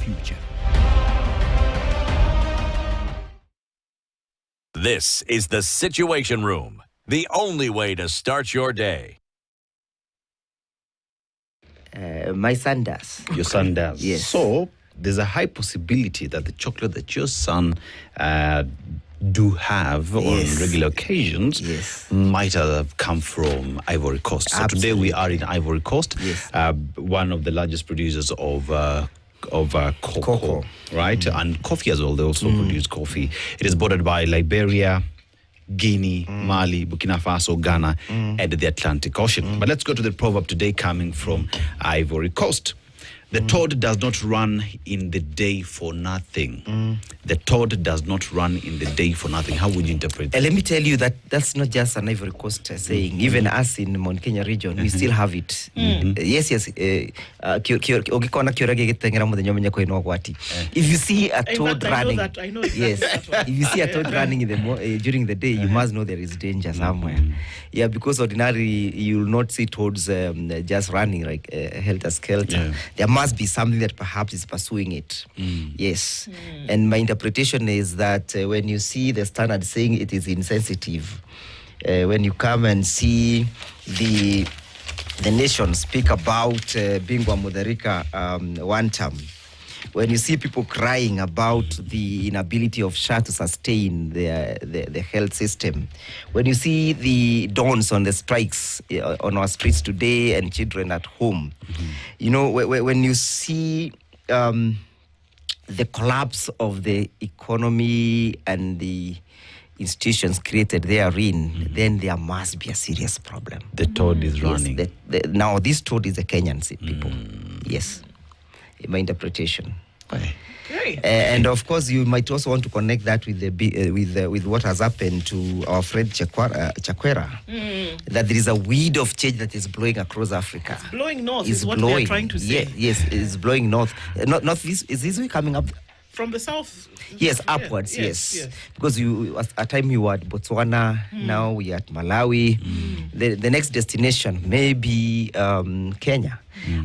future. This is the Situation Room, the only way to start your day. My son does. Your son does? Yes. So there's a high possibility that the chocolate that your son do have on regular occasions might have come from Ivory Coast. So today we are in Ivory Coast, one of the largest producers of cocoa, right? And coffee as well. They also produce coffee. It is bordered by Liberia, Guinea, Mali, Burkina Faso, Ghana, and the Atlantic Ocean. But let's go to the proverb today coming from Ivory Coast. The toad does not run in the day for nothing. The toad does not run in the day for nothing. How would you interpret that? Let me tell you that that's not just an Ivory Coast saying. Even us in Mount Kenya region, we still have it. Yes. If you see a toad running, if you see a toad running in the during the day, you must know there is danger somewhere. Yeah, because ordinarily you will not see toads just running like helter-skelter. There must be something that perhaps is pursuing it. Yes. And my interpretation is that when you see the standard saying it is insensitive, when you come and see the nation speak about Bingwa Mutharika one term, when you see people crying about the inability of SHA to sustain the health system, when you see the dawns on the strikes on our streets today and children at home, you know, when you see the collapse of the economy and the institutions created therein, then there must be a serious problem. The toad is running. Now, this toad is the Kenyan people. Yes. My interpretation. And of course, you might also want to connect that with with what has happened to our friend Chakwera. That there is a wind of change that is blowing across Africa. It's blowing north. Is what they are trying to say. Yes, it's blowing north. Not this. Is this way coming up? From the south? Yes, upwards, yes. Because at a time you were at Botswana, now we are at Malawi. The next destination may be Kenya.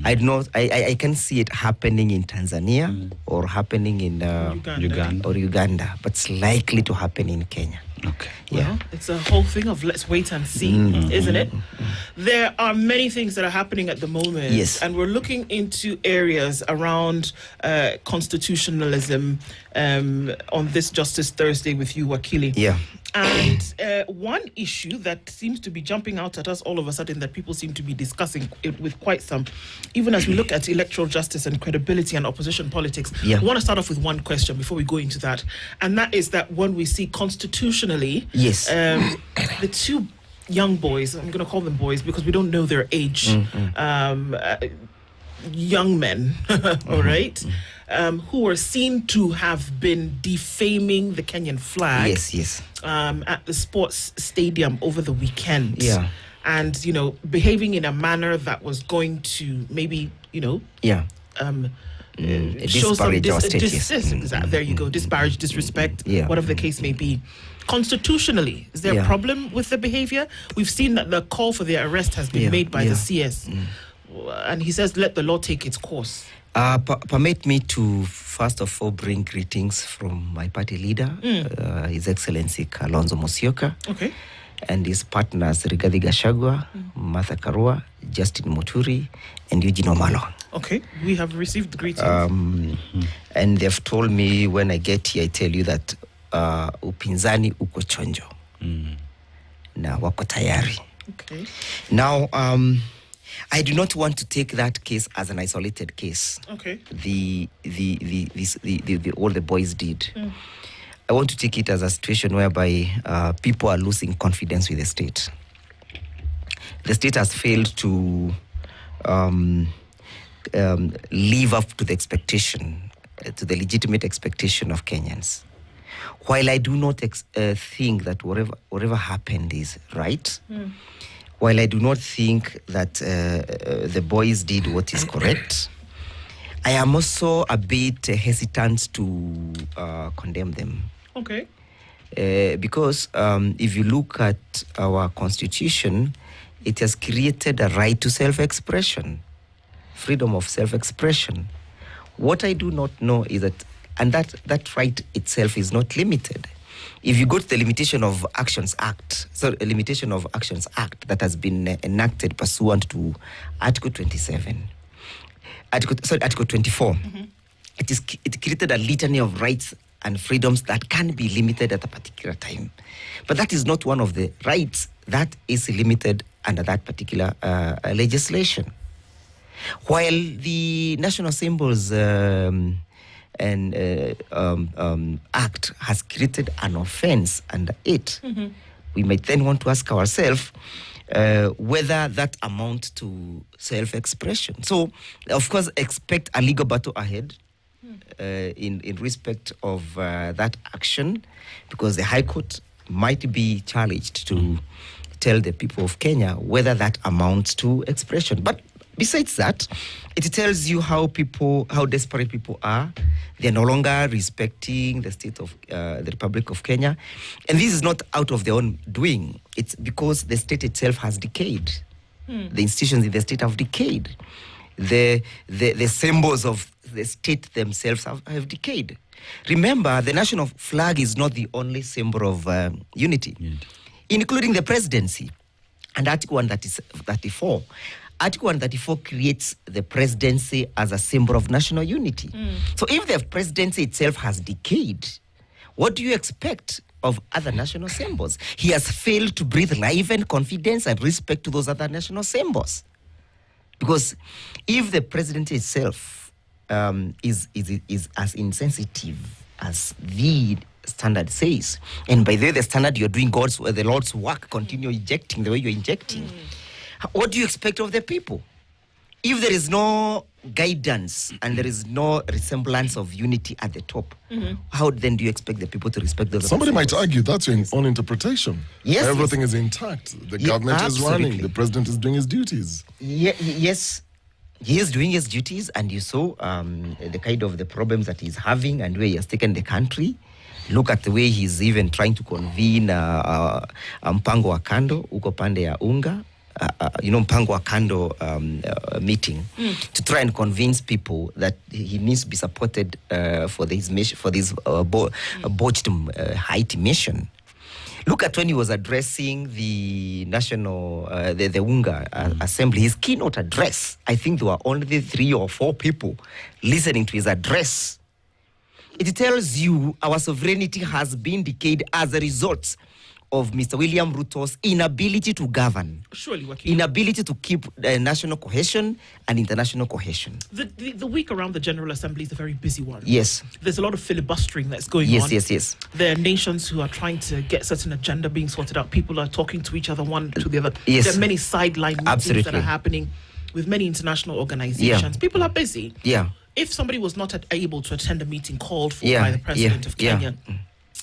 I can see it happening in Tanzania or happening in Uganda, but it's likely to happen in Kenya. Okay. Well, it's a whole thing of let's wait and see, isn't it? There are many things that are happening at the moment. Yes. And we're looking into areas around constitutionalism on this Justice Thursday with you, Wakili. Yeah. And one issue that seems to be jumping out at us all of a sudden that people seem to be discussing it with quite some, even as we look at electoral justice and credibility and opposition politics, I want to start off with one question before we go into that. And that is that when we see constitutionally, the two young boys, I'm going to call them boys because we don't know their age, young men, all right, who were seen to have been defaming the Kenyan flag at the sports stadium over the weekend. Yeah. And, you know, behaving in a manner that was going to maybe, you know... show some there you go, disparage, disrespect, whatever the case may be. Constitutionally, is there a problem with the behavior? We've seen that the call for their arrest has been made by the CS. And he says, let the law take its course. Permit me to first of all bring greetings from my party leader, His Excellency Kalonzo Musyoka, and his partners Rigathi Gachagua, Martha Karua, Justin Muturi, and Eugene Wamalwa. Okay, we have received greetings. And they've told me when I get here, I tell you that upinzani uko chonjo na wako tayari. Okay. Now, I do not want to take that case as an isolated case. Okay. All the boys did. I want to take it as a situation whereby people are losing confidence with the state. The state has failed to live up to the expectation, to the legitimate expectation of Kenyans. While I do not think that whatever happened is right, while I do not think that the boys did what is correct, I am also a bit hesitant to condemn them. Okay. Because if you look at our constitution, it has created a right to self-expression, freedom of self-expression. What I do not know is that, and that right itself is not limited. If you go to the Limitation of Actions Act, a Limitation of Actions Act that has been enacted pursuant to Article 27, Article 24, mm-hmm. It created a litany of rights and freedoms that can be limited at a particular time. But that is not one of the rights that is limited under that particular legislation. While the National Symbols Act has created an offense under it, mm-hmm. we might then want to ask ourselves whether that amounts to self-expression. So, of course, expect a legal battle ahead in respect of that action, because the High Court might be challenged to tell the people of Kenya whether that amounts to expression. But besides that, it tells you how desperate people are. They're no longer respecting the state of the Republic of Kenya. And this is not out of their own doing. It's because the state itself has decayed. The institutions in the state have decayed. The symbols of the state themselves have decayed. Remember, the national flag is not the only symbol of unity, including the presidency. And Article 134. Article 134 creates the presidency as a symbol of national unity. So if the presidency itself has decayed, what do you expect of other national symbols? He has failed to breathe life and confidence and respect to those other national symbols. Because if the presidency itself is as insensitive as the standard says, and by the way, the standard you're doing the Lord's work, continue injecting the way you're injecting, what do you expect of the people? If there is no guidance and there is no resemblance of unity at the top, how then do you expect the people to respect those? Somebody might argue that's your own interpretation. Yes, everything is intact. The government is running. The president is doing his duties. Yes, he is doing his duties, and you saw the kind of the problems that he's having and where he has taken the country. Look at the way he's even trying to convene mpango wa kando uko pande ya unga. Mpango wa kando meeting to try and convince people that he needs to be supported for this mission, for this botched Haiti mission. Look at when he was addressing the national, the UNGA assembly, his keynote address. I think there were only 3 or 4 people listening to his address. It tells you our sovereignty has been decayed as a result of Mr. William Ruto's inability to govern. Surely, inability to keep national cohesion and international cohesion. The week around the General Assembly is a very busy one. Yes. There's a lot of filibustering that's going on. Yes. There are nations who are trying to get certain agenda being sorted out. People are talking to each other, one to the other. Yes. There are many sideline meetings that are happening with many international organizations. People are busy. Yeah. If somebody was not able to attend a meeting called for by the president of Kenya,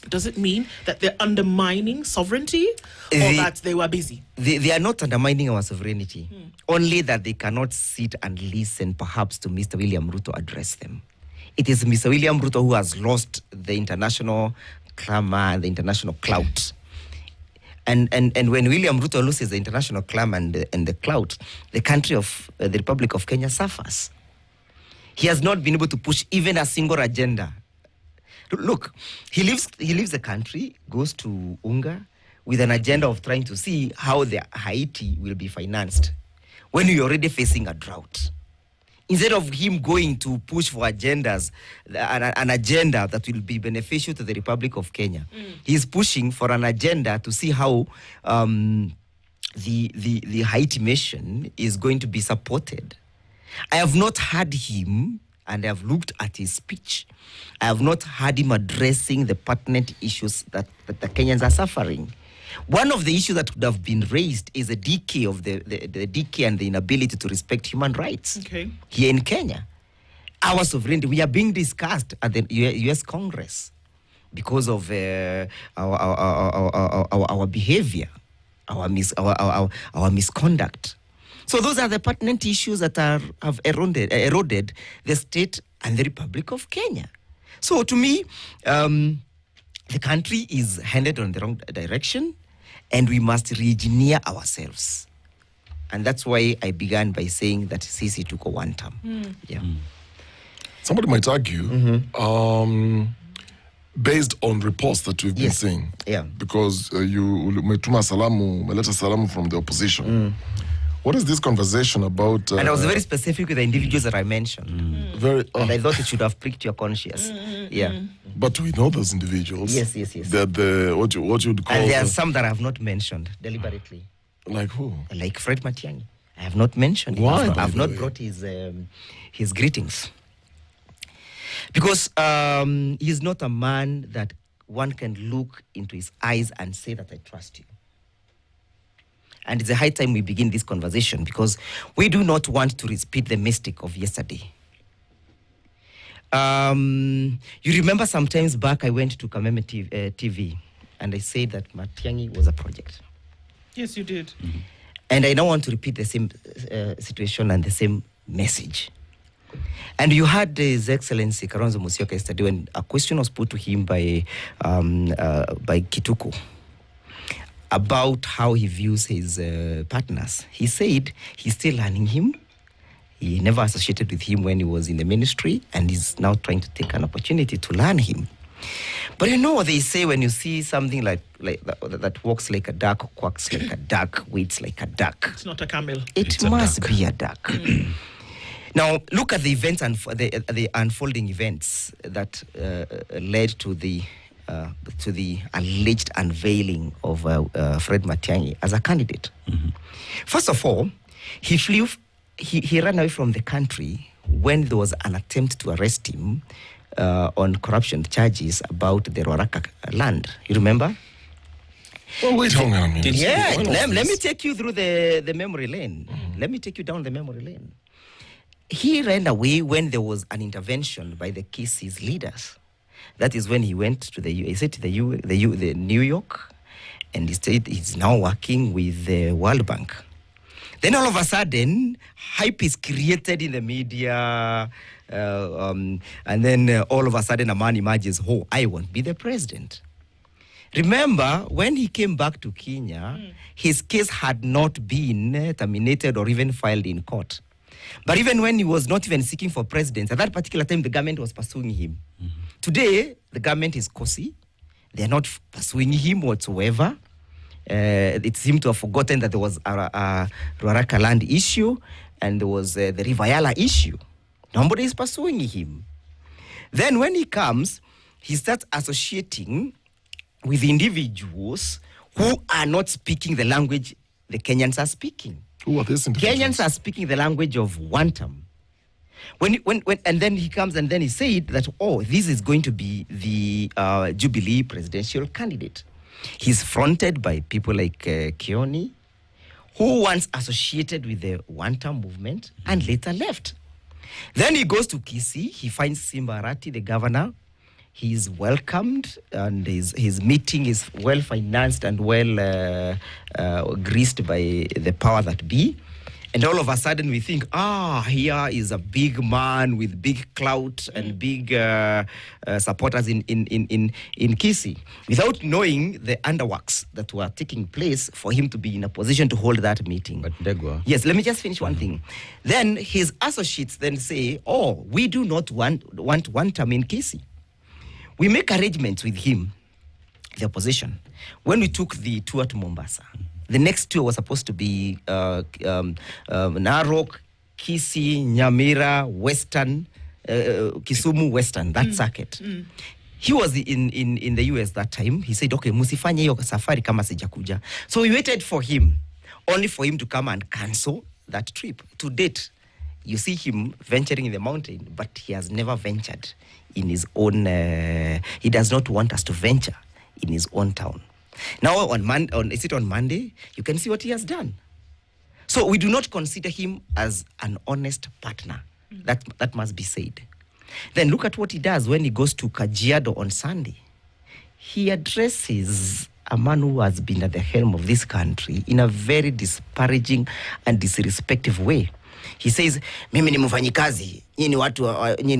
does it mean that they're undermining sovereignty, or that they were busy? They are not undermining our sovereignty, only that they cannot sit and listen perhaps to Mr. William Ruto address them. It is Mr. William Ruto who has lost the international clamor, the international clout. And when William Ruto loses the international clamor and the clout, the country of the Republic of Kenya suffers. He has not been able to push even a single agenda. Look, he leaves the country, goes to UNGA with an agenda of trying to see how the Haiti will be financed when we're already facing a drought. Instead of him going to push for agendas, an agenda that will be beneficial to the Republic of Kenya, he's pushing for an agenda to see how the Haiti mission is going to be supported. I have not heard him, and I have looked at his speech, I have not heard him addressing the pertinent issues that the Kenyans are suffering. One of the issues that would have been raised is the decay of the decay and the inability to respect human rights here in Kenya. Our sovereignty, we are being discussed at the U.S. Congress because of our behavior, our misconduct. So those are the pertinent issues that have eroded the state and the Republic of Kenya. So to me, the country is headed on the wrong direction, and we must re-engineer ourselves. And that's why I began by saying that Sisi took a one term. somebody might argue, based on reports that we've been seeing, because you umetuma salamu, umeleta salamu from the opposition. What is this conversation about? And I was very specific with the individuals that I mentioned. And I thought it should have pricked your conscience. But we know those individuals. Yes. They're what you'd call. And there are some that I have not mentioned deliberately. Like who? Like Fred Matiang'i. I have not mentioned him. Why? I have not brought his greetings. Because he's not a man that one can look into his eyes and say that I trust you. And it's a high time we begin this conversation because we do not want to repeat the mistake of yesterday. You remember sometimes back I went to Kameme TV and I said that Matiang'i was a project. Yes, you did. And I now want to repeat the same situation and the same message. And you had His Excellency Kalonzo Musyoka yesterday when a question was put to him by Kituku about how he views his partners. He said he's still learning him. He never associated with him when he was in the ministry, and he's now trying to take an opportunity to learn him. But you know what they say when you see something like that walks like a duck, quacks like a duck, waits like a duck. It's not a camel. It must be a duck. Now, look at the events and the unfolding events that led to the alleged unveiling of Fred Matiang'i as a candidate. First of all, he ran away from the country when there was an attempt to arrest him on corruption charges about the Ruaraka land. You remember? Well, wait, hang on a minute. Yeah, let me take you through the memory lane. Let me take you down the memory lane. He ran away when there was an intervention by the Kisses leaders. That is when he went to the New York, and he's now working with the World Bank. Then all of a sudden, hype is created in the media, and then all of a sudden a man emerges, oh, I won't be the president. Remember, when he came back to Kenya, his case had not been terminated or even filed in court. But even when he was not even seeking for president, at that particular time, the government was pursuing him. Today, the government is cozy. They're not pursuing him whatsoever. It seemed to have forgotten that there was a Ruaraka land issue and there was the Rivayala issue. Nobody is pursuing him. Then when he comes, he starts associating with individuals who are not speaking the language the Kenyans are speaking. Who are these individuals? Kenyans are speaking the language of wantam. And then he comes and then he said that, oh, this is going to be the Jubilee presidential candidate. He's fronted by people like Kioni, who once associated with the wantam movement and later left. Then he goes to Kisii. He finds Simba Arati, the governor. He's welcomed, and his meeting is well-financed and well-greased by the power that be. And all of a sudden we think, here is a big man with big clout and big supporters in Kisii, without knowing the underworks that were taking place for him to be in a position to hold that meeting. But Degwa. Yes, let me just finish one thing. Then his associates then say, we do not want one term in Kisii. We make arrangements with him, the opposition. When we took the tour to Mombasa, the next tour was supposed to be Narok, Kisii, Nyamira, Western, Kisumu, Western, that circuit. He was in the US that time. He said, okay, musifanye hiyo safari kama sijakuja. So we waited for him, only for him to come and cancel that trip. To date, you see him venturing in the mountain, but he has never ventured in his own, he does not want us to venture in his own town. Now on Monday, you can see what he has done. So we do not consider him as an honest partner. That must be said. Then look at what he does when he goes to Kajiado on Sunday. He addresses a man who has been at the helm of this country in a very disparaging and disrespectful way. He says, mimi ni mfanyikazi, nyinyi ni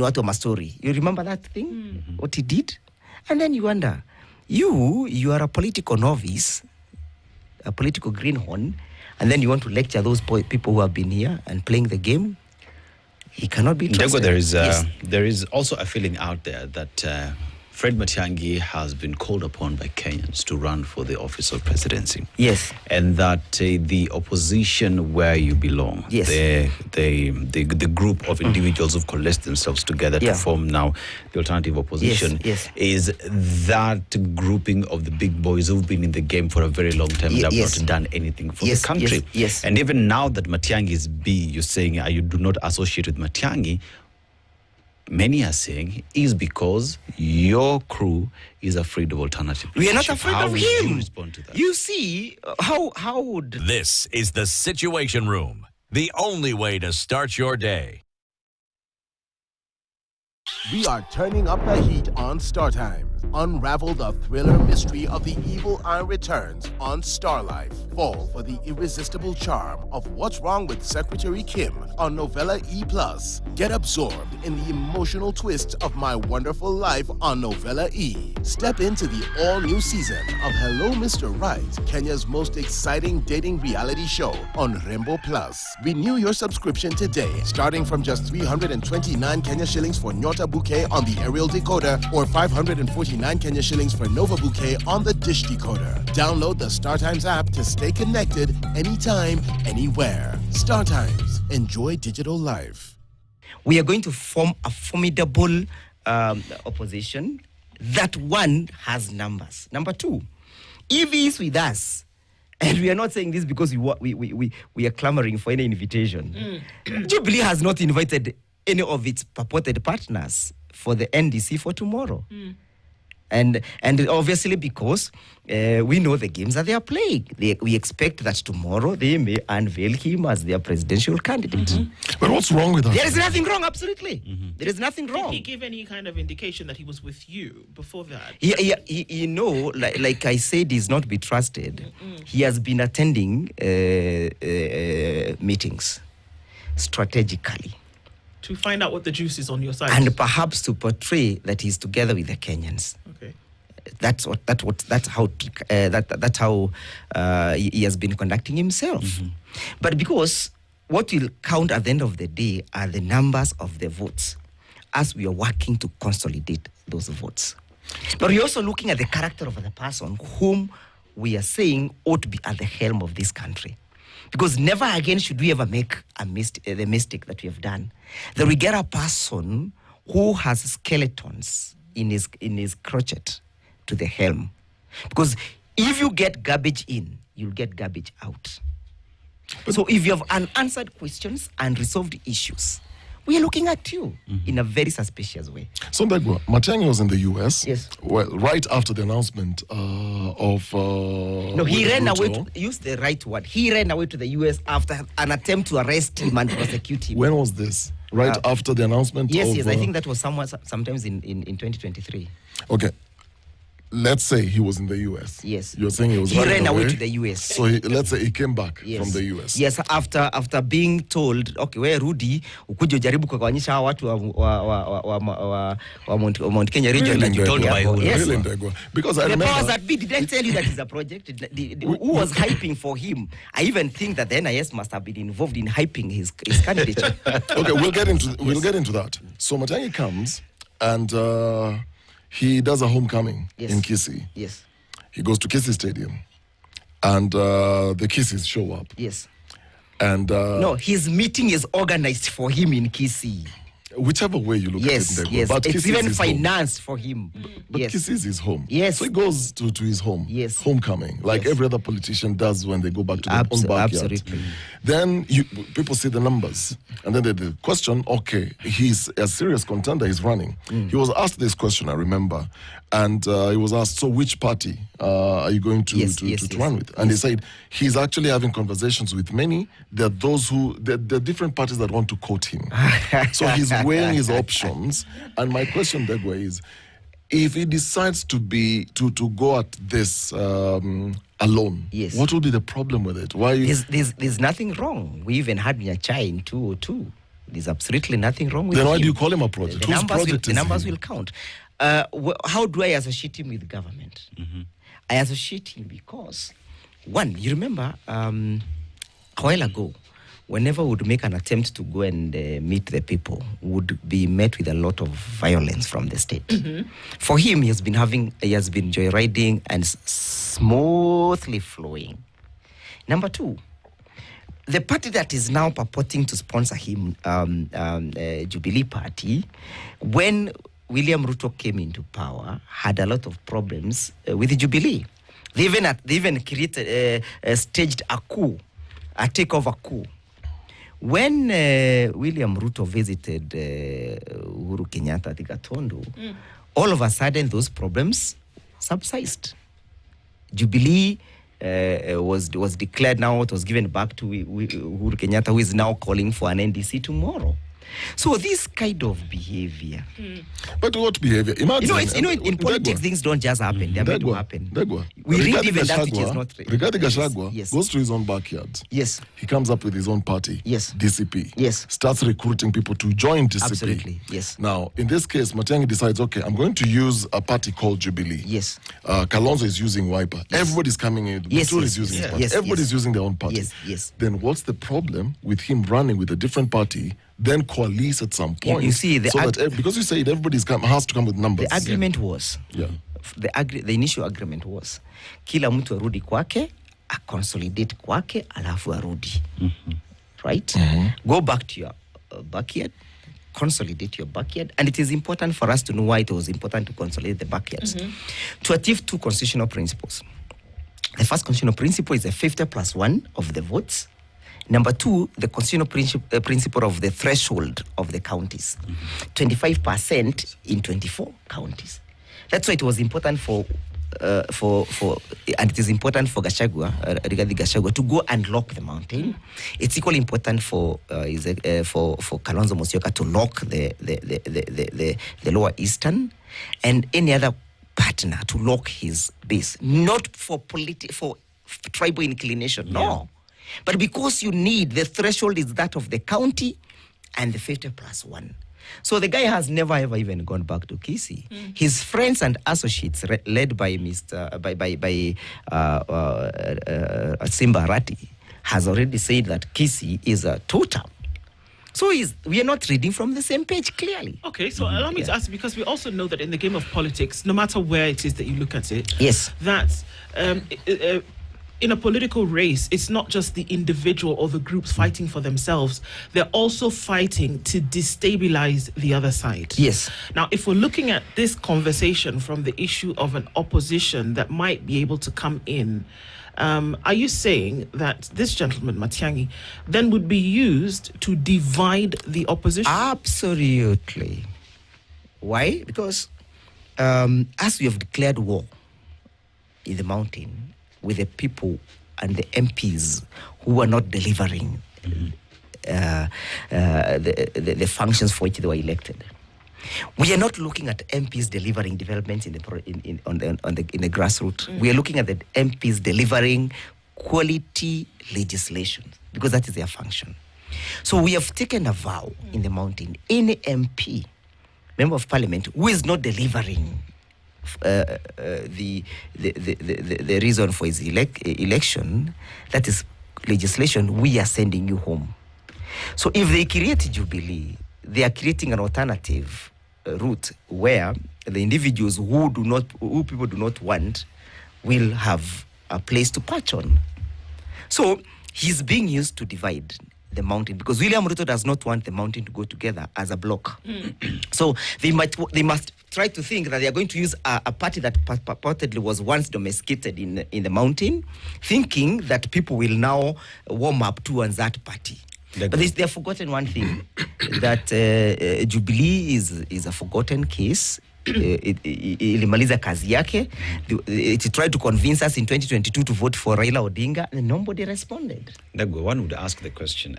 watu wa mastori. You remember that thing? What he did? And then you wonder, you are a political novice, a political greenhorn, and then you want to lecture those people who have been here and playing the game? he cannot be trusted. There is also a feeling out there that Fred Matiang'i has been called upon by Kenyans to run for the office of presidency. Yes. And that the opposition where you belong, yes, the group of individuals who've coalesced themselves together to form now the alternative opposition, is that grouping of the big boys who've been in the game for a very long time and have not done anything for the country. Yes. And even now that Matiang'i is B, you're saying you do not associate with Matiang'i, many are saying is because your crew is afraid of alternative. We are not afraid of him. You respond to that? You see, how would... This is the Situation Room, the only way to start your day. We are turning up the heat on Star Times. Unravel the thriller mystery of the evil eye returns on Star Life. Fall for the irresistible charm of What's Wrong with Secretary Kim on Novella E+. Get absorbed in the emotional twist of My Wonderful Life on Novella E. Step into the all-new season of Hello Mr. Right, Kenya's most exciting dating reality show on Rainbow Plus. Renew your subscription today, starting from just 329 Kenya shillings for Nyota Bouquet on the aerial decoder or 549 Kenya shillings for Nova Bouquet on the dish decoder. Download the StarTimes app to stay connected anytime, anywhere. StarTimes. Enjoy digital life. We are going to form a formidable opposition that one has numbers. Number two, if he is with us, and we are not saying this because we are clamoring for any invitation. Jubilee has not invited any of its purported partners for the NDC for tomorrow. And obviously because we know the games that they are playing. We expect that tomorrow they may unveil him as their presidential candidate. But what's wrong with that? There is nothing wrong, absolutely. There is nothing wrong. Did he give any kind of indication that he was with you before that? You know, like I said, he's not be trusted. He has been attending meetings strategically. To find out what the juice is on your side. And perhaps to portray that he's together with the Kenyans. Okay. That's how he has been conducting himself. But because what will count at the end of the day are the numbers of the votes as we are working to consolidate those votes. But we're also looking at the character of the person whom we are saying ought to be at the helm of this country. Because never again should we ever make the mistake that we have done. That we get a person who has skeletons in his crotchet to the helm. Because if you get garbage in, you'll get garbage out. So if you have unanswered questions and resolved issues, we are looking at you in a very suspicious way. So, Matiang'i was in the US. Yes. Well, right after the announcement of... no, he ran away, use the right word. He ran away to the US after an attempt to arrest him and prosecute him. When was this? Right after the announcement Yes, I think that was sometimes in 2023. Okay. Let's say he was in the US. Yes. You're saying he ran away to the US. So let's say he came back from the US. Yes, after being told, okay, where Rudy, ukuje jaribu kugawanyisha watu wa Mount Kenya region. Really told by who? Yes. Really because I remember... The powers that be didn't tell you that he's a project. Who was hyping for him? I even think that the NIS must have been involved in hyping his candidature. Okay, we'll get into that. So Matiang'i comes and... he does a homecoming in Kisii. Yes. He goes to Kisii Stadium. And the Kisiis show up. Yes. And... no, his meeting is organized for him in Kisii. Whichever way you look at it. Yes, but it's even financed home. for him. But Kisii is his home. Yes. So he goes to his home. Yes. Homecoming. Like every other politician does when they go back to their own backyard. Absolutely. Then people see the numbers. And then the question, okay, he's a serious contender, he's running. He was asked this question, I remember. And he was asked, so which party are you going to run with? And he said, he's actually having conversations with many. There are those there are different parties that want to quote him. So he's weighing his options. And my question, Degwa, is, if he decides to go at this alone, what will be the problem with it? Why? There's nothing wrong. We even had Nyachai in 202. There's absolutely nothing wrong with him. Then why do you call him a project? The numbers will count. How do I associate him with government? I associate him because, one, you remember a while ago, whenever we would make an attempt to go and meet the people, would be met with a lot of violence from the state. Mm-hmm. For him, he has been joyriding and smoothly flowing. Number two, the party that is now purporting to sponsor him, Jubilee Party, when William Ruto came into power, had a lot of problems with the Jubilee. They even created, staged a coup, a takeover coup. When William Ruto visited Uhuru Kenyatta at Gatondo, all of a sudden those problems subsided. Jubilee was declared now, it was given back to Uhuru Kenyatta, who is now calling for an NDC tomorrow. So this kind of behavior. But what behavior? Imagine, in politics, things don't just happen. They're meant to happen. We read even that which is not real. Rigathi Gachagua goes to his own backyard. Yes. He comes up with his own party. Yes. DCP. Yes. Starts recruiting people to join DCP. Absolutely. Yes. Now, in this case, Matiang'i decides, okay, I'm going to use a party called Jubilee. Yes. Kalonzo is using Wiper. Yes. Everybody's coming in. Mature is using his party. Everybody's using their own party. Yes. Yes. Then what's the problem with him running with a different party? Then coalesce at some point. You see, because you said everybody's has to come with numbers. The agreement was, the initial agreement was, kila mtu arudi kwake, a consolidate kwake, alafu arudi. Right? Mm-hmm. Go back to your backyard, consolidate your backyard, and it is important for us to know why it was important to consolidate the backyards. Mm-hmm. To achieve two constitutional principles. The first constitutional principle is a 50+1 of the votes. Number two, the constitutional principle of the threshold of the counties. 25% in 24 counties. That's why it was important and it is important for Rigathi Gachagua to go and lock the mountain. It's equally important for Kalonzo Musyoka to lock the lower eastern, and any other partner to lock his base. Not for tribal inclination, no. But because you need, the threshold is that of the county and the 50+1. So the guy has never ever even gone back to Kisii. His friends and associates, led by Simba Arati, has already said that Kisii is a totem. So we are not reading from the same page clearly. Okay, so allow me to ask, because we also know that in the game of politics, no matter where it is that you look at it, that in a political race, it's not just the individual or the groups fighting for themselves. They're also fighting to destabilize the other side. Yes. Now, if we're looking at this conversation from the issue of an opposition that might be able to come in, are you saying that this gentleman, Matiang'i, then would be used to divide the opposition? Absolutely. Why? Because as we have declared war in the mountain, with the people and the MPs who are not delivering the functions for which they were elected. We are not looking at MPs delivering development in the grassroots. We are looking at the MPs delivering quality legislation, because that is their function. So we have taken a vow in the mountain. Any MP, member of parliament, who is not delivering the reason for his election, that is legislation, we are sending you home. So if they create Jubilee, they are creating an alternative route where the individuals who people do not want will have a place to perch on. So he's being used to divide the mountain, because William Ruto does not want the mountain to go together as a block. So they must try to think that they are going to use a party that purportedly was once domesticated in the mountain, thinking that people will now warm up towards that party. But they have forgotten one thing, that Jubilee is a forgotten case. Ilimaliza kazi yake. It tried to convince us in 2022 to vote for Raila Odinga, and nobody responded. One would ask the question,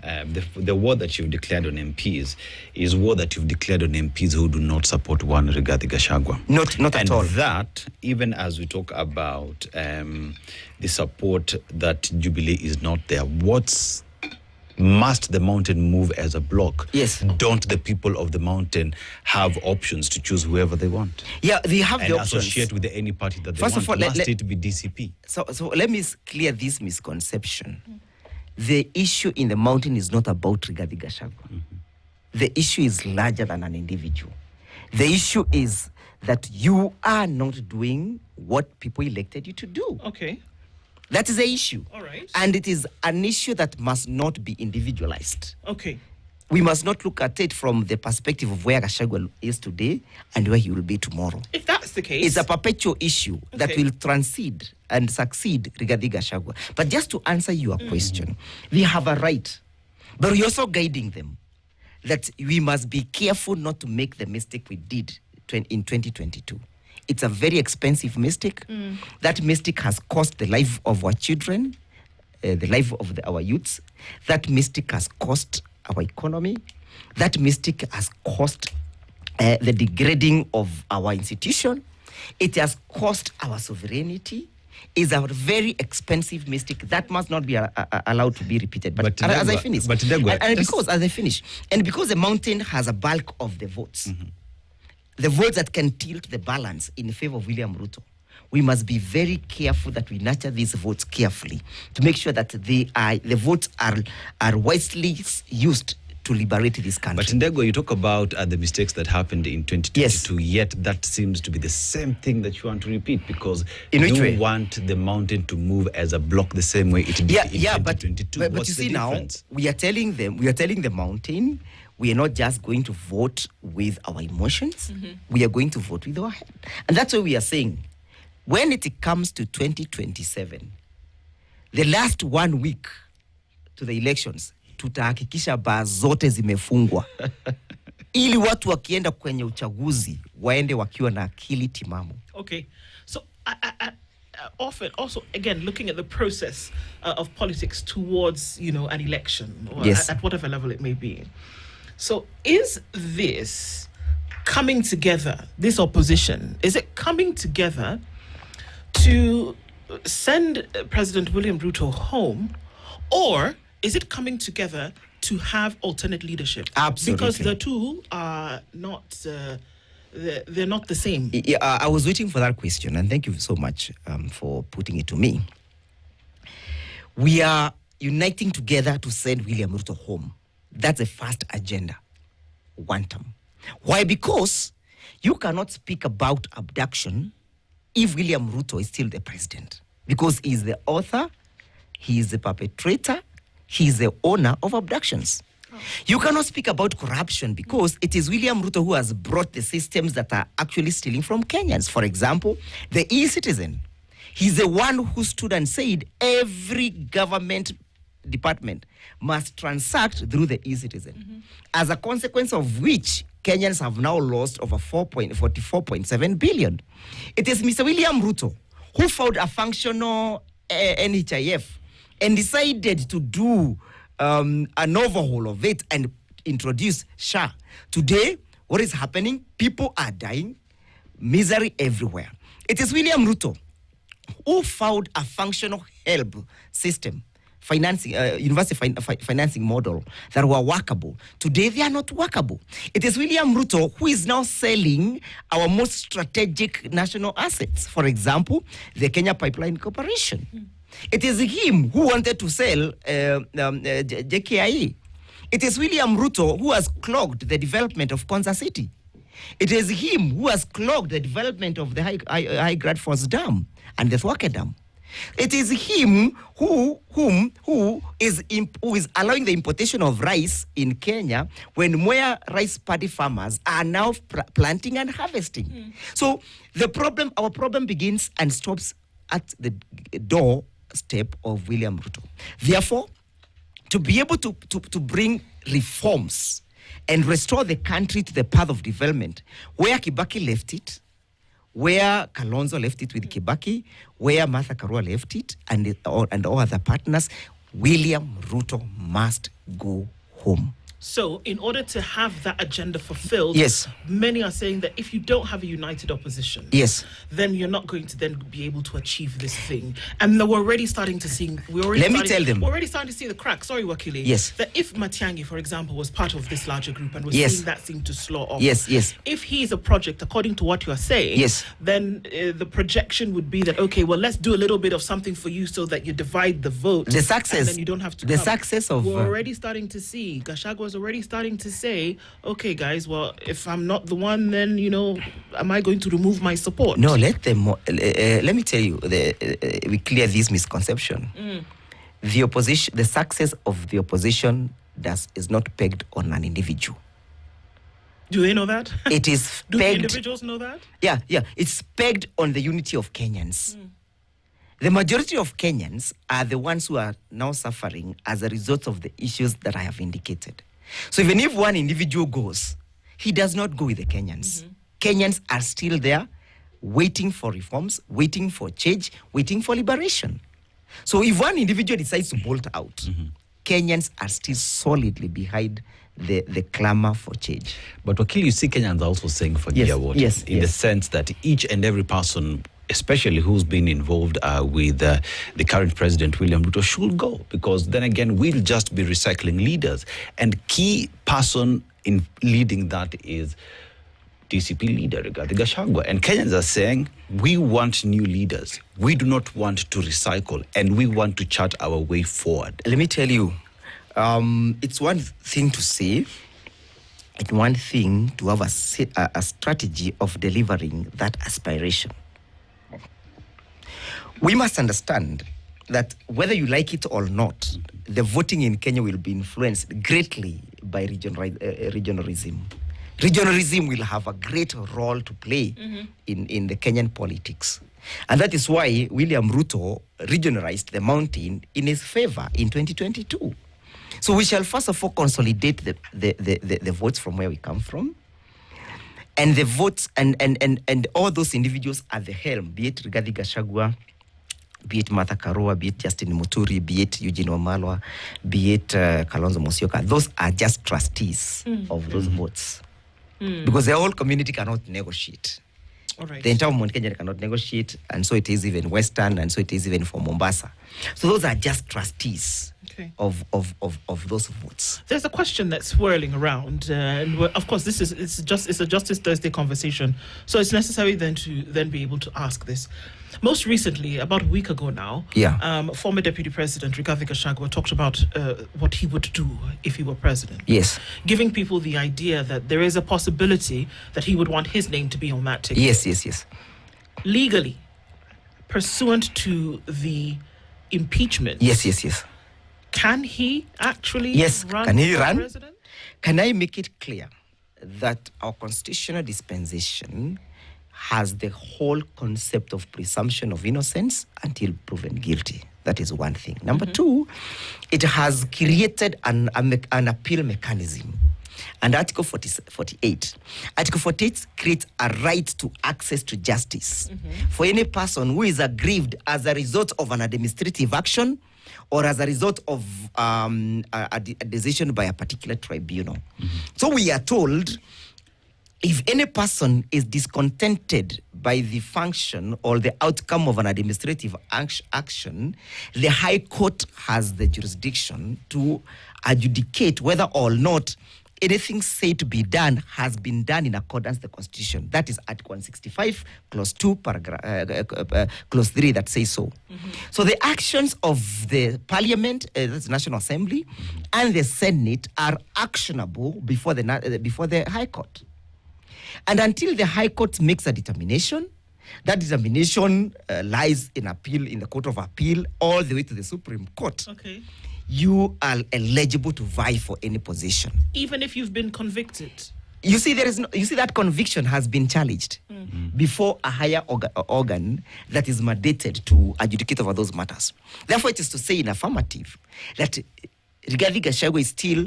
the war that you've declared on MPs is war that you've declared on MPs who do not support one Rigathi Gachagua. Not at all. And that, even as we talk about the support that Jubilee is not there, must the mountain move as a block? Yes. Don't the people of the mountain have options to choose whoever they want? Yeah, they have the options. And associate with any party that they First want. Of all, must it be DCP? So let me clear this misconception. the issue in the mountain is not about Rigathi Gachagua. The issue is larger than an individual. The issue is that you are not doing what people elected you to do. Okay. That is the issue. All right. And it is an issue that must not be individualized. Okay. We must not look at it from the perspective of where Gachagua is today and where he will be tomorrow. If that's the case... It's a perpetual issue that will transcend and succeed Rigathi Gachagua. But just to answer your question, we have a right, but we're also guiding them that we must be careful not to make the mistake we did in 2022. It's a very expensive mistake. That mistake has cost the life of our children, the life of our youths. That mistake has cost our economy. That mistake has cost the degrading of our institution. It has cost our sovereignty. It's a very expensive mistake that must not be allowed to be repeated. But as I finish, and because the mountain has a bulk of the votes, the votes that can tilt the balance in favor of William Ruto, we must be very careful that we nurture these votes carefully to make sure that the votes are wisely used to liberate this country. But Ndegwa, you talk about the mistakes that happened in 2022, yet that seems to be the same thing that you want to repeat, because you want the mountain to move as a block the same way it did in 2022. But you see difference? Now, we are telling the mountain, we are not just going to vote with our emotions, we are going to vote with our head. And that's why we are saying, when it comes to 2027, the last 1 week to the elections, tutahakikisha baa zote zimefungwa ili watu wakienda kwenye uchaguzi waende wakiwa na akili timamu. Okay, so I often also again looking at the process of politics towards an election or at whatever level it may be. So is this coming together? This opposition, is it coming together to send President William Ruto home, or is it coming together to have alternate leadership? Absolutely. Because the two are not, they're not the same. Yeah, I was waiting for that question, and thank you so much for putting it to me. We are uniting together to send William Ruto home. That's the first agenda, one term. Why? Because you cannot speak about abduction if William Ruto is still the president. Because he's the author, he is the perpetrator, he is the owner of abductions. You cannot speak about corruption because it is William Ruto who has brought the systems that are actually stealing from Kenyans. For example, the e-citizen. He's the one who stood and said every government department must transact through the e-citizen. As a consequence of which, Kenyans have now lost over 44.7 billion. It is Mr. William Ruto who found a functional NHIF and decided to do an overhaul of it and introduce SHA. Today, what is happening? People are dying, misery everywhere. It is William Ruto who found a functional help system, financing, university financing model that were workable. Today, they are not workable. It is William Ruto who is now selling our most strategic national assets. For example, the Kenya Pipeline Corporation. It is him who wanted to sell decay. It is William Ruto who has clogged the development of Konza City. It is him who has clogged the development of the High Gradforce Dam and the Thwake Dam. It is him who is allowing the importation of rice in Kenya when where rice paddy farmers are now planting and harvesting. So our problem begins and stops at the doorstep of William Ruto. Therefore, to be able to bring reforms and restore the country to the path of development, where Kibaki left it, where Kalonzo left it with Kibaki, where Martha Karua left it, and all other partners, William Ruto must go home. So, in order to have that agenda fulfilled, yes, many are saying that if you don't have a united opposition, yes, then you're not going to then be able to achieve this thing. And we're already starting to see. We're already starting to see the cracks. Sorry, Wakili. Yes. That if Matiang'i, for example, was part of this larger group and we're seeing that seem to slow off. Yes, yes. If he is a project, according to what you are saying, yes, then the projection would be that, okay, well, let's do a little bit of something for you so that you divide the vote. The success. And then you don't have to. The success of. We're already starting to see. Gachagua already starting to say, okay, guys, well, if I'm not the one, then, am I going to remove my support? No, let me tell you, we clear this misconception. The opposition, the success of the opposition is not pegged on an individual. Do they know that? It is Do pegged. The individuals know that? Yeah. It's pegged on the unity of Kenyans. The majority of Kenyans are the ones who are now suffering as a result of the issues that I have indicated. So even if one individual goes, he does not go with the Kenyans. Kenyans are still there, waiting for reforms, waiting for change, waiting for liberation. So if one individual decides to bolt out, Kenyans are still solidly behind the clamor for change. But Wakili, you see Kenyans are also saying for the award, in the sense that each and every person, especially who's been involved with the current president, William Ruto, should go, because then again, we'll just be recycling leaders. And key person in leading that is DCP leader, Rigathi Gachagua. And Kenyans are saying, we want new leaders. We do not want to recycle, and we want to chart our way forward. Let me tell you, it's one thing to say, and one thing to have a strategy of delivering that aspiration. We must understand that whether you like it or not, the voting in Kenya will be influenced greatly by regionalism. Regionalism will have a great role to play in the Kenyan politics. And that is why William Ruto regionalized the mountain in his favor in 2022. So we shall first of all consolidate the votes from where we come from. And the votes and all those individuals at the helm, be it Rigathi Gachagua, be it Martha Karua, be it Justin Muturi, be it Eugene Wamalwa, be it Kalonzo Musyoka, those are just trustees of those votes. Because the whole community cannot negotiate. All right. The entire Mount Kenya cannot negotiate, and so it is even Western, and so it is even for Mombasa. So those are just trustees of those votes. There's a question that's swirling around, and of course, it's a Justice Thursday conversation, so it's necessary then to be able to ask this. Most recently, about a week ago now, former Deputy President Rigathi Gachagua talked about what he would do if he were president. Yes. Giving people the idea that there is a possibility that he would want his name to be on that ticket. Yes. Legally, pursuant to the impeachment. Yes. Can he actually run Can he for run? president? Can I make it clear that our constitutional dispensation has the whole concept of presumption of innocence until proven guilty? That is one thing. Number two, it has created an appeal mechanism. And Article 48. Article 48 creates a right to access to justice for any person who is aggrieved as a result of an administrative action or as a result of a decision by a particular tribunal. So we are told, if any person is discontented by the function or the outcome of an administrative action, the High Court has the jurisdiction to adjudicate whether or not anything said to be done has been done in accordance with the Constitution. That is Article 165, Clause 2, Clause 3 that says so. So the actions of the Parliament, that's the National Assembly, and the Senate are actionable before the High Court. And until the High Court makes a determination, that determination lies in appeal in the Court of Appeal all the way to the Supreme Court. Okay. You are eligible to vie for any position, even if you've been convicted. You see, that conviction has been challenged before a higher organ that is mandated to adjudicate over those matters. Therefore, it is to say in affirmative that Rigathi Gachagua is still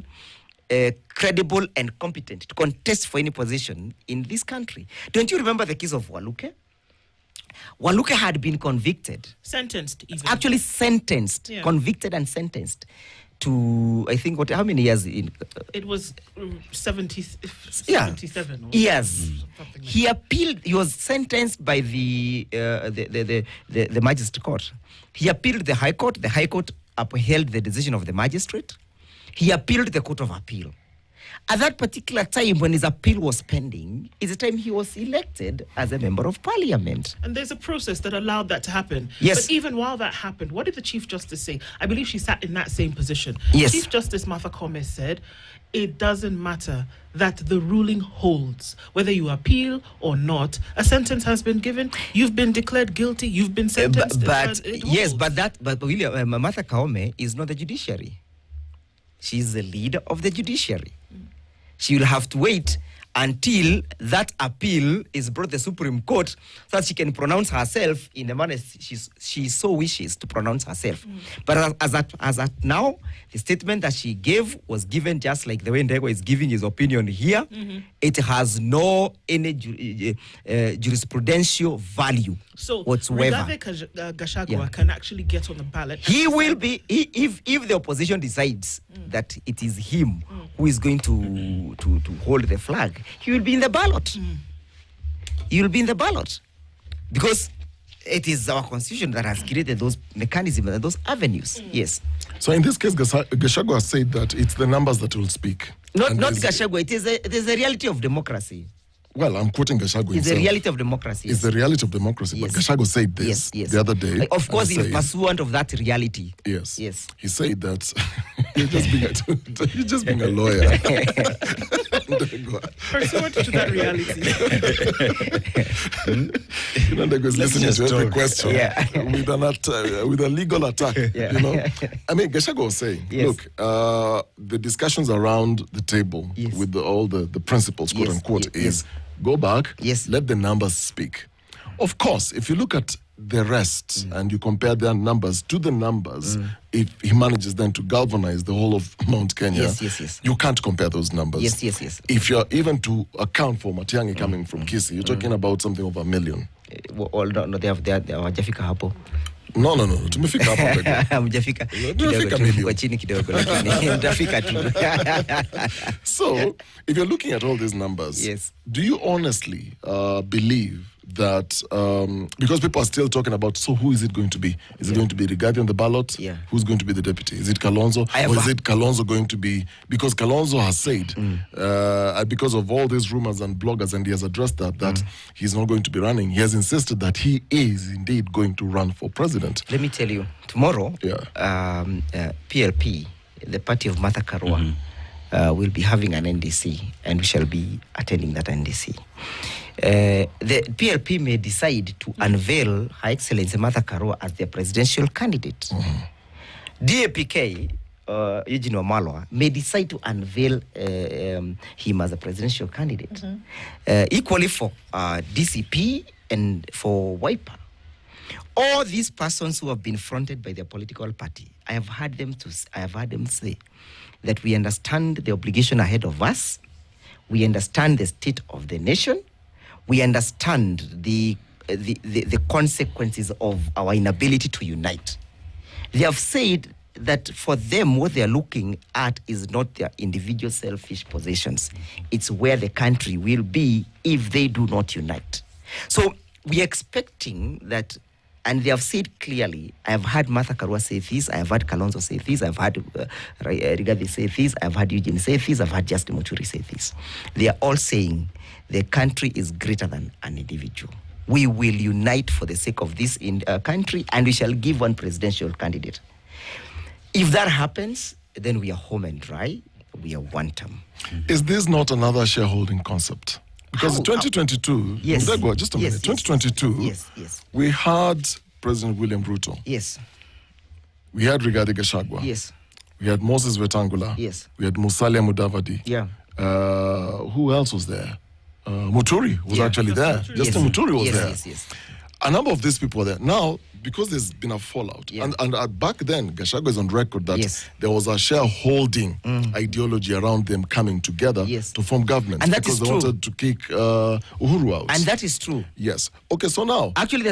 credible and competent to contest for any position in this country. Don't you remember the case of Waluke? Waluke had been convicted. Sentenced even. Actually sentenced, convicted and sentenced to, I think, how many years? It was 77. Yes. Like he appealed. He was sentenced by the magistrate court. He appealed the High Court. The High Court upheld the decision of the magistrate. He appealed the Court of Appeal. At that particular time, when his appeal was pending, is the time he was elected as a member of parliament. And there's a process that allowed that to happen. Yes. But even while that happened, what did the Chief Justice say? I believe she sat in that same position. Yes. Chief Justice Martha Koome said, it doesn't matter that the ruling holds. Whether you appeal or not, a sentence has been given. You've been declared guilty. You've been sentenced. But William, Martha Koome is not the judiciary. She's the leader of the judiciary. She will have to wait until that appeal is brought to the Supreme Court so that she can pronounce herself in the manner she so wishes to pronounce herself. But as at now, the statement that she gave was given just like the way Ndego is giving his opinion here. It has no any jurisprudential value whatsoever. Rigathi Gachagua can actually get on the ballot. He will be, if the opposition decides that it is him who is going to hold the flag, he will be in the ballot. He will be in the ballot. Because it is our constitution that has created those mechanisms and those avenues. Yes. So in this case, Gachagua said that it's the numbers that will speak. Not Gachagua. It is a reality of democracy. Well, I'm quoting Gachagua It's the reality of democracy. It's the reality of democracy. Yes. But Gachagua said this the other day. Of course, in pursuant of that reality. Yes. Yes. He said that you're just being a lawyer. Pursuant to that reality. Ndego listening to every question with a legal attack. I mean, Gachagua was saying, look, the discussions around the table with all the principles, quote unquote, is go back, let the numbers speak. Of course, if you look at the rest and you compare their numbers to the numbers, if he manages then to galvanize the whole of Mount Kenya, you can't compare those numbers. Yes. If you're even to account for Matiang'i coming from Kisii, you're talking about something over 1 million. No, they hawajafika hapo. No, tumefika hapo. Hamjafika kwa chini kidogo lakini mtafika tu. So, if you're looking at all these numbers, do you honestly believe that, because people are still talking about, so who is it going to be? Is it going to be Rigathi on the ballot? Who's going to be the deputy? Is it Kalonzo? Or is it Kalonzo going to be, because Kalonzo has said, because of all these rumors and bloggers, and he has addressed that he's not going to be running. He has insisted that he is indeed going to run for president. Let me tell you, tomorrow, PLP, the party of Martha Karua, will be having an NDC, and we shall be attending that NDC. The PLP may decide to unveil Her Excellency Martha Karua as their presidential candidate. DAPK, Eugene Wamalwa, may decide to unveil him as a presidential candidate. Equally for DCP and for Wiper. All these persons who have been fronted by their political party, I have heard them say that we understand the obligation ahead of us, we understand the state of the nation, we understand the consequences of our inability to unite. They have said that for them, what they are looking at is not their individual selfish positions. It's where the country will be if they do not unite. So we are expecting that, and they have said clearly, I have heard Martha Karua say this, I have heard Kalonzo say this, I have heard Rigathi say this, I have heard Eugene say this, I have heard Justin Muturi say this. They are all saying the country is greater than an individual. We will unite for the sake of this country, and we shall give one presidential candidate. If that happens, then we are home and dry. We are one term. Is this not another shareholding concept? Because in 2022, just a minute, 2022, we had President William Ruto. Yes. We had Rigathi Gachagua. Yes. We had Moses Wetangula. Yes. We had Musalia Mudavadi. Yeah. Who else was there? Muturi was actually there. Justin Muturi was there. Yes. a number of these people there. Now, because there's been a fallout, and back then, Gachagua is on record that there was a shareholding ideology around them coming together to form government, and that because is they true. wanted to kick Uhuru out. And that is true. Yes. Okay, so now... Actually,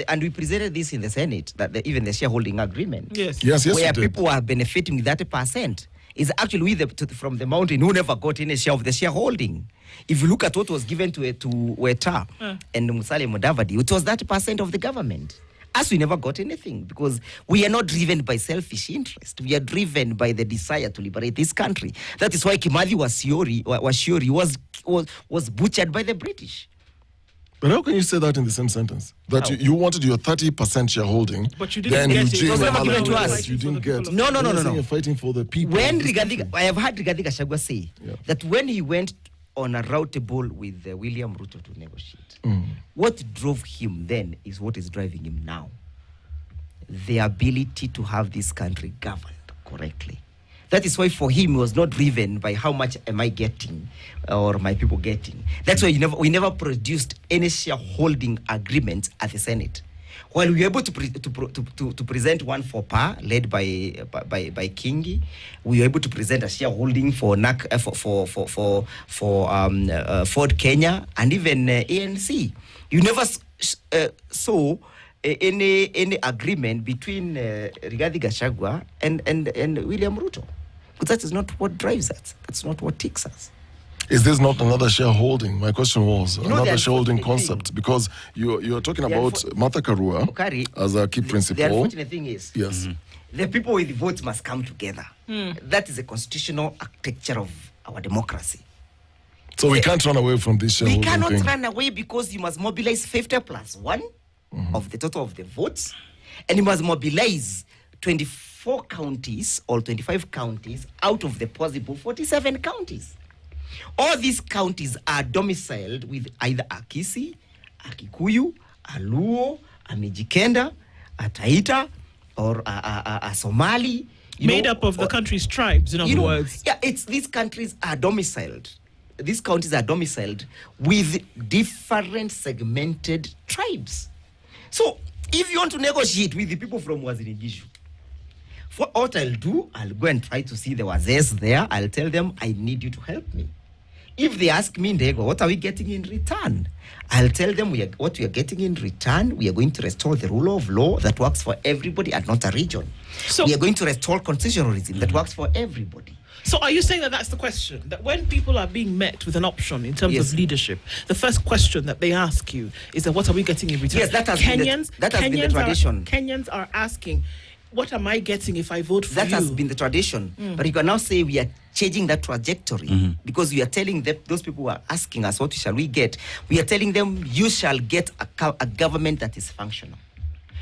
and we presented this in the Senate, that even the shareholding agreement, where people are benefiting with 30%, is actually from the mountain who never got any share of the shareholding. If you look at what was given to Weta and Musalia Mudavadi, it was 30% of the government. Us, we never got anything, because we are not driven by selfish interest. We are driven by the desire to liberate this country. That is why Kimathi was butchered by the British. But how can you say that in the same sentence? That you wanted your 30% shareholding, but you didn't get it. It was never given to us. You didn't get. No. You're fighting for the people. When I have heard Rigathi Gachagua say that when he went on a round table with William Ruto to negotiate, what drove him then is what is driving him now. The ability to have this country governed correctly. That is why for him he was not driven by how much am I getting or my people getting. That's why we never produced any shareholding agreement at the Senate. While we were able to present one for PA led by Kingi, we were able to present a shareholding for Ford Kenya and even ANC. You never saw any agreement between Rigathi Gachagua and William Ruto. Because that is not what drives us. That's not what takes us. Is this not another shareholding? My question was another shareholding concept, because you're talking about Martha Karua as a key principal. The unfortunate thing is, the people with the votes must come together. That is the constitutional architecture of our democracy. So we can't run away from this shareholding We cannot thing. run away, because you must mobilize 50+1 of the total of the votes, and you must mobilize 24 counties or 25 counties out of the possible 47 counties. All these counties are domiciled with either a Kisi, a Kikuyu, a Luo, a Mijikenda, a Taita, or a Somali. Made up of the country's tribes, in other words. Yeah, these countries are domiciled. These counties are domiciled with different segmented tribes. So, if you want to negotiate with the people from Wazirigishu, for what I'll do, I'll go and try to see the Wazes there. I'll tell them, I need you to help me. If they ask me, Ndego, what are we getting in return? I'll tell them what we are getting in return. We are going to restore the rule of law that works for everybody and not a region. So we are going to restore constitutionalism that works for everybody. So are you saying that that's the question? That when people are being met with an option in terms of leadership, the first question that they ask you is that what are we getting in return? Yes, that has been the tradition. Kenyans are asking, what am I getting if I vote for you? That has been the tradition. But you can now say we are changing that trajectory, because we are telling those people who are asking us, what shall we get? We are telling them, you shall get a government that is functional.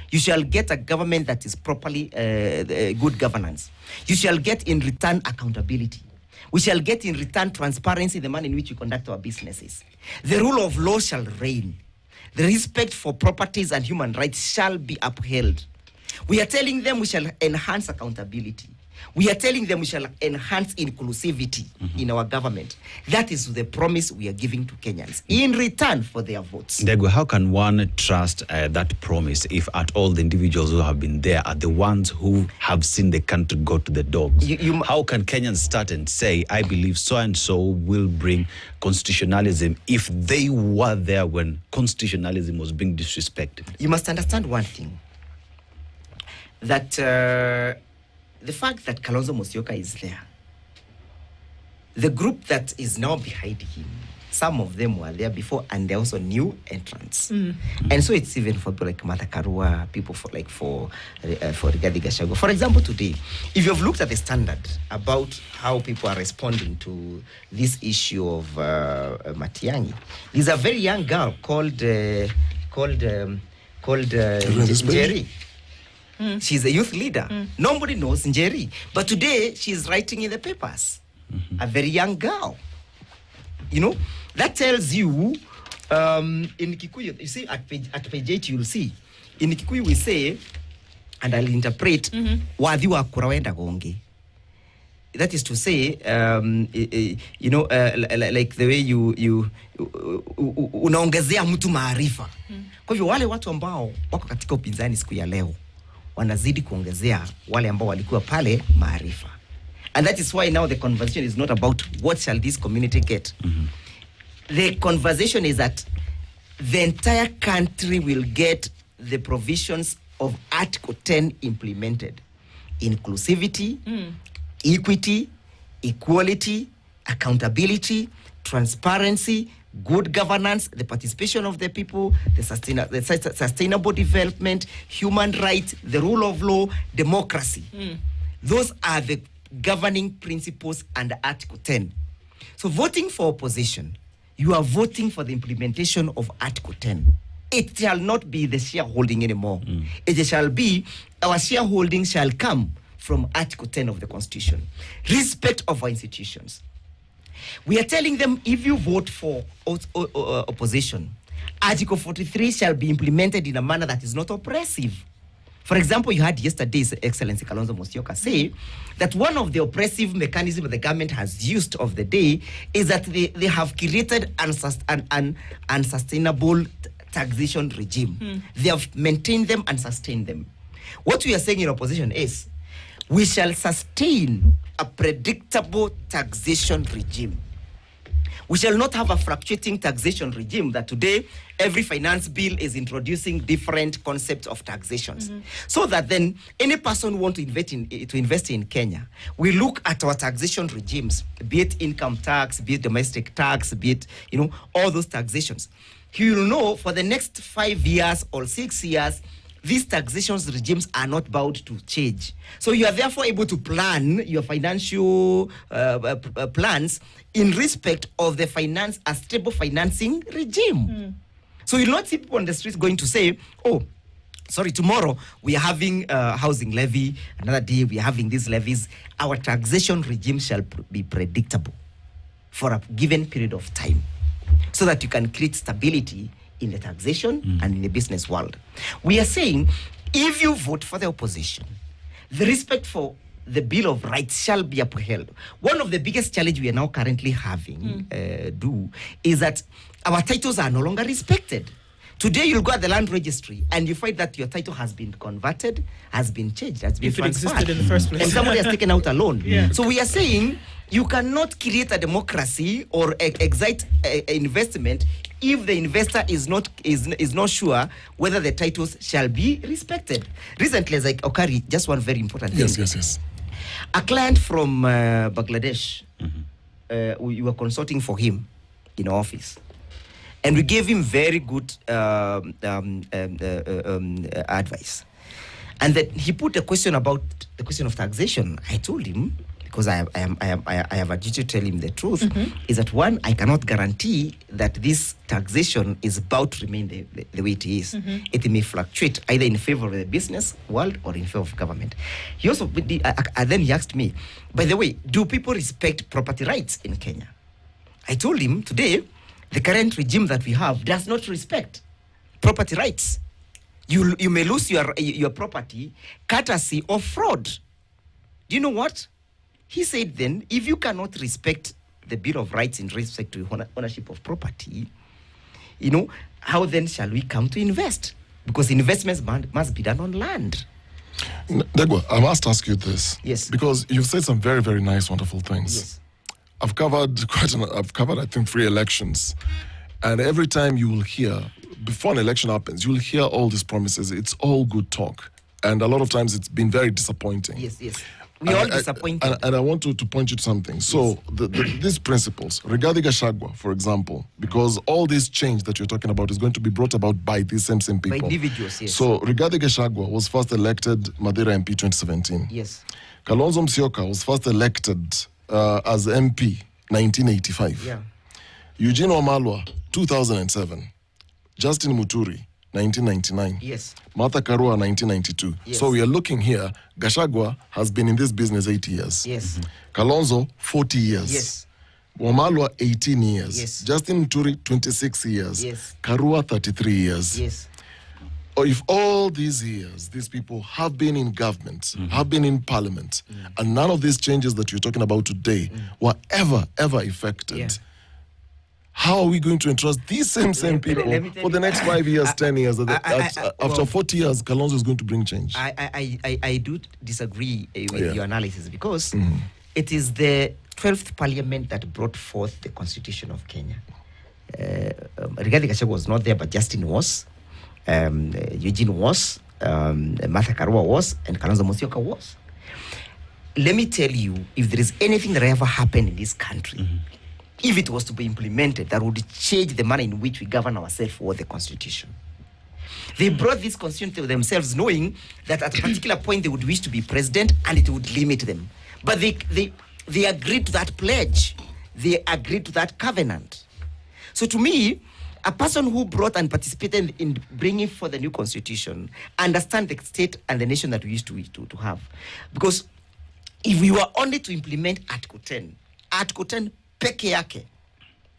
You shall get a government that is properly good governance. You shall get in return accountability. We shall get in return transparency in the manner in which we conduct our businesses. The rule of law shall reign. The respect for properties and human rights shall be upheld. We are telling them we shall enhance accountability. We are telling them we shall enhance inclusivity in our government. That is the promise we are giving to Kenyans in return for their votes. Ndego, how can one trust that promise if at all the individuals who have been there are the ones who have seen the country go to the dogs? How can Kenyans start and say, I believe so-and-so will bring constitutionalism if they were there when constitutionalism was being disrespected? You must understand one thing. That the fact that Kalonzo Musyoka is there, the group that is now behind him, some of them were there before, and they're also new entrants. And so it's even for people like Martha Karua, people for Rigathi Gachagua. For example, today, if you've looked at the Standard about how people are responding to this issue of Matiang'i, there's a very young girl called Njeri. She's a youth leader. Nobody knows Njeri. But today, she's writing in the papers. A very young girl. You know, that tells you, in Kikuyu, you see, at page 8, you'll see. In Kikuyu, we say, and I'll interpret, Wadhi wa kura wenda gonge. that is to say, like the way you unaongezea mtu maarifa. Kwa hivyo wale watu ambao wako katika upinzani siku ya leo wanazidi kuongezea wale ambao walikuwa pale maarifa. And that is why now the conversation is not about what shall this community get. The conversation is that the entire country will get the provisions of Article 10 implemented. Inclusivity, equity, equality, accountability, transparency, good governance, the participation of the people, the sustainable development, human rights, the rule of law, democracy. Those are the governing principles under Article 10. So voting for opposition, you are voting for the implementation of Article 10. It shall not be the shareholding anymore. It shall be, our shareholding shall come from Article 10 of the Constitution. Respect of our institutions. We are telling them, if you vote for opposition, Article 43 shall be implemented in a manner that is not oppressive. For example, you had yesterday's Excellency Kalonzo Musyoka say that one of the oppressive mechanisms the government has used of the day is that they have created an unsustainable taxation regime. They have maintained them and sustained them. What we are saying in opposition is, we shall sustain a predictable taxation regime. We shall not have a fluctuating taxation regime that today every finance bill is introducing different concepts of taxations. So that then any person who wants to invest in Kenya, we look at our taxation regimes, be it income tax, be it domestic tax, be it, all those taxations. He will know for the next 5 years or 6 years, these taxation regimes are not bound to change. So you are therefore able to plan your financial plans in respect of the a stable financing regime. So you'll not see people on the streets going to say, oh, sorry, tomorrow we are having a housing levy, another day we are having these levies. Our taxation regime shall be predictable for a given period of time so that you can create stability in the taxation and in the business world. We are saying, if you vote for the opposition, the respect for the Bill of Rights shall be upheld. One of the biggest challenges we are now currently having is that our titles are no longer respected. Today you'll go at the land registry and you find that your title has been converted, has been changed, has been transferred. If it existed in the first place. And somebody has taken out a loan. So we are saying, you cannot create a democracy or excite investment if the investor is not sure whether the titles shall be respected. Recently, as like Okari, just one very important thing. Yes. A client from Bangladesh, we were consulting for him in our office. And we gave him very good advice. And then he put a question about the question of taxation. I told him, because I have a duty to tell him the truth, is that one, I cannot guarantee that this taxation is about to remain the way it is. It may fluctuate either in favor of the business world or in favor of government. He also, then he asked me, by the way, do people respect property rights in Kenya? I told him today, the current regime that we have does not respect property rights. You may lose your property courtesy of fraud. Do you know what? He said then, if you cannot respect the Bill of Rights in respect to ownership of property, how then shall we come to invest? Because investments must be done on land. Degwa, I must ask you this. Yes. Because you've said some very, very nice, wonderful things. Yes. I've covered, I think, 3 elections. And every time you will hear, before an election happens, you will hear all these promises. It's all good talk. And a lot of times it's been very disappointing. Yes. We are all disappointed. And I want to point you to something. So these principles, Rigathi Gachagua, for example, because all this change that you're talking about is going to be brought about by these same people. By individuals, yes. So Rigathi Gachagua was first elected Madeira MP 2017. Yes. Kalonzo Musyoka was first elected as MP 1985. Yeah. Eugene Wamalwa 2007. Justin Muturi 1999. Yes. Martha Karua 1992. Yes. So we are looking here. Gachagua has been in this business 8 years. Yes. Kalonzo 40 years. Yes. Wamalwa 18 years. Yes. Justin Muturi 26 years. Yes. Karua 33 years. Yes. or if all these years, these people have been in government, have been in parliament, and none of these changes that you're talking about today were ever effected, how are we going to entrust these same people for the next 5 years, 10 years? After 40 years, Kalonzo is going to bring change. I do disagree with your analysis, because it is the 12th parliament that brought forth the Constitution of Kenya. Rigathi Gachagua was not there, but Justin was. Eugene was. Martha Karua was. And Kalonzo Musyoka was. Let me tell you, if there is anything that ever happened in this country, if it was to be implemented, that would change the manner in which we govern ourselves for the Constitution. They brought this Constitution to themselves, knowing that at a particular point they would wish to be president and it would limit them. But they agreed to that pledge. They agreed to that covenant. So to me, a person who brought and participated in bringing forth the new Constitution understands the state and the nation that we used to have. Because if we were only to implement Article 10 peke yake,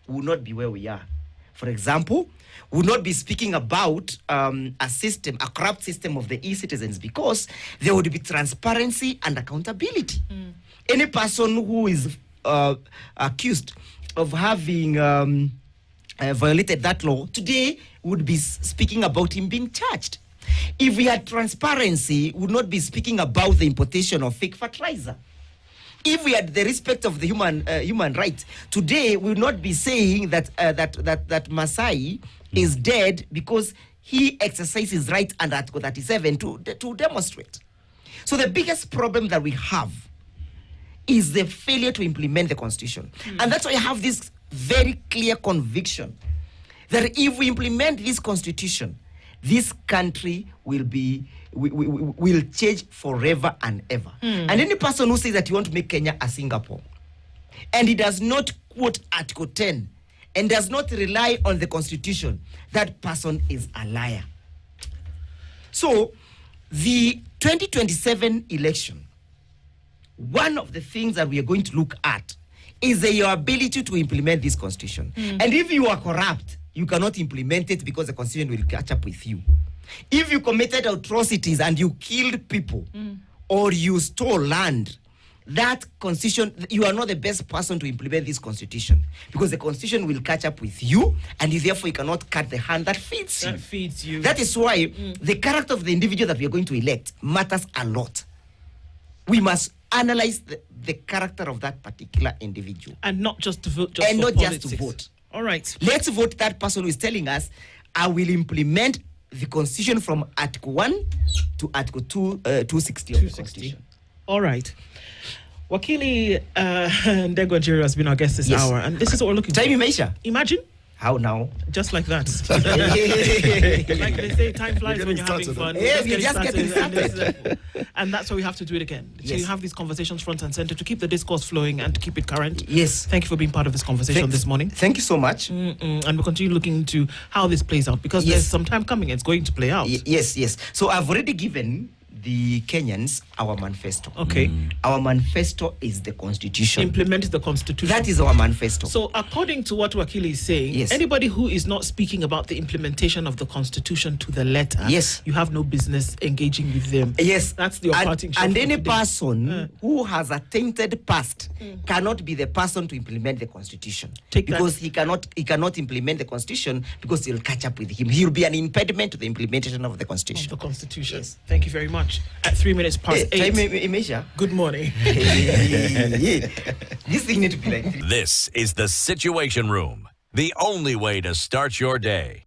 we would not be where we are. For example, we would not be speaking about a corrupt system of the e-citizens, because there would be transparency and accountability. Any person who is accused of having violated that law today would be speaking about him being charged. If we had transparency, we would not be speaking about the importation of fake fertilizer. If we had the respect of the human rights, today we would not be saying that Masai is dead because he exercised his right under Article 37 to demonstrate. So the biggest problem that we have is the failure to implement the Constitution. And that's why I have this very clear conviction that if we implement this Constitution, this country will change forever and ever. And any person who says that you want to make Kenya a Singapore, and he does not quote Article 10 and does not rely on the Constitution, that person is a liar. So the 2027 election, one of the things that we are going to look at is your ability to implement this Constitution. And if you are corrupt, you cannot implement it, because the Constitution will catch up with you. If you committed atrocities and you killed people or you stole land, that Constitution, you are not the best person to implement this Constitution, because the Constitution will catch up with you, and therefore you cannot cut the hand that feeds you. That is why the character of the individual that we are going to elect matters a lot. We must analyze the character of that particular individual. And not just to vote, just to vote. All right. Let's vote that person who is telling us, I will implement the Constitution from Article 1 to Article 260 of the Constitution. All right. Wakili Ndegwa Njeri has been our guest this hour, and this is what we're looking for. Time Meisha. Imagine. How now? Just like that. Like they say, time flies when you're having fun. We're just getting started. And that's why we have to do it again. So you have these conversations front and center to keep the discourse flowing and to keep it current. Yes. Thank you for being part of this conversation this morning. Thank you so much. And we'll continue looking into how this plays out, because there's some time coming. It's going to play out. Yes. So I've already given the Kenyans our manifesto. Okay. Our manifesto is the Constitution. Implement the Constitution. That is our manifesto. So according to what Wakili is saying, anybody who is not speaking about the implementation of the Constitution to the letter, you have no business engaging with them. Yes. That's the parting shot. And any person who has a tainted past cannot be the person to implement the Constitution. Because he cannot implement the Constitution, because he'll catch up with him. He'll be an impediment to the implementation of the Constitution. Of the Constitution. Yes. Thank you very much. At 3 minutes past 8. Good morning. This thing need to be like. This is the Situation Room, the only way to start your day.